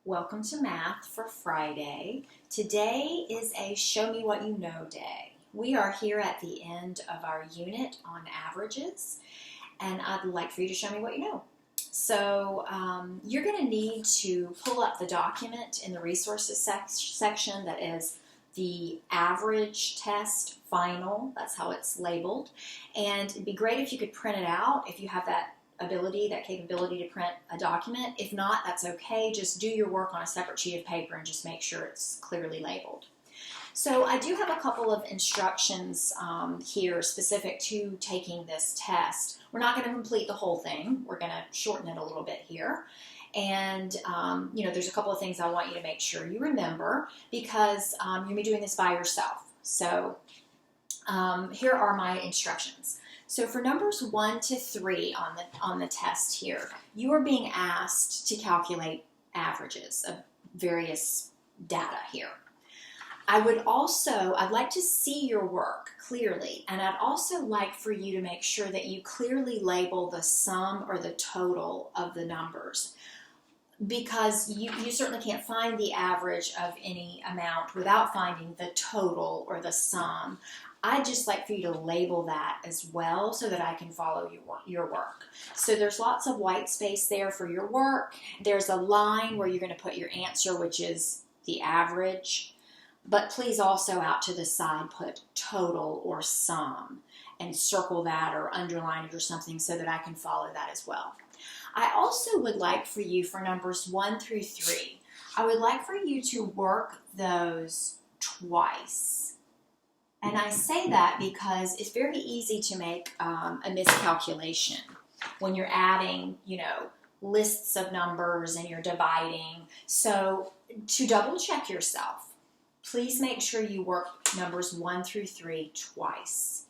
Welcome to Math for Friday. Today is a Show Me What You Know day. We are here at the end of our unit on averages, and I'd like for you to show me what you know. So you're going to need to pull up the document in the resources section that is the average test final. That's how it's labeled. And it'd be great if you could print it out if you have that capability to print a document. If not, that's okay. Just do your work on a separate sheet of paper and just make sure it's clearly labeled. So I do have a couple of instructions here specific to taking this test. We're not going to complete the whole thing. We're going to shorten it a little bit here. And, there's a couple of things I want you to make sure you remember because you're going to be doing this by yourself. So here are my instructions. So for numbers 1 to 3 on the test here, you are being asked to calculate averages of various data here. I'd like to see your work clearly, and I'd also like for you to make sure that you clearly label the sum or the total of the numbers, because you certainly can't find the average of any amount without finding the total or the sum. I'd just like for you to label that as well so that I can follow your work. So there's lots of white space there for your work. There's a line where you're going to put your answer, which is the average. But please also out to the side put total or sum and circle that or underline it or something so that I can follow that as well. I also would like for you, for numbers 1 through 3, I would like for you to work those twice. And I say that because it's very easy to make a miscalculation when you're adding, lists of numbers and you're dividing. So to double check yourself, please make sure you work numbers 1 through 3 twice.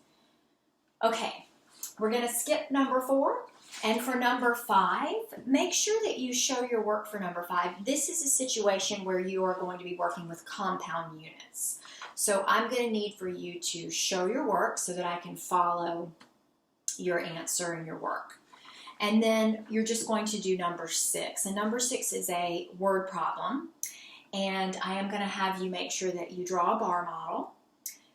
Okay, we're going to skip number 4. And for number 5, make sure that you show your work for number 5. This is a situation where you are going to be working with compound units. So I'm going to need for you to show your work so that I can follow your answer and your work. And then you're just going to do number 6. And number 6 is a word problem. And I am going to have you make sure that you draw a bar model,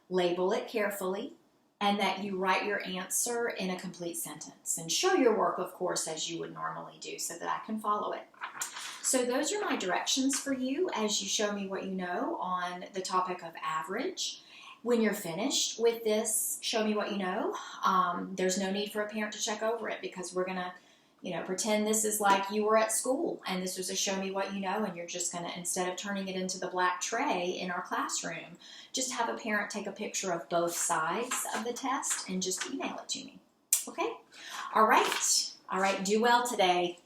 label it carefully, and that you write your answer in a complete sentence. And show your work, of course, as you would normally do so that I can follow it. So those are my directions for you as you show me what you know on the topic of average. When you're finished with this, show me what you know. There's no need for a parent to check over it because we're going to pretend this is like you were at school and this was a show me what you know, and you're just going to, instead of turning it into the black tray in our classroom, just have a parent take a picture of both sides of the test and just email it to me. Okay? All right. Do well today.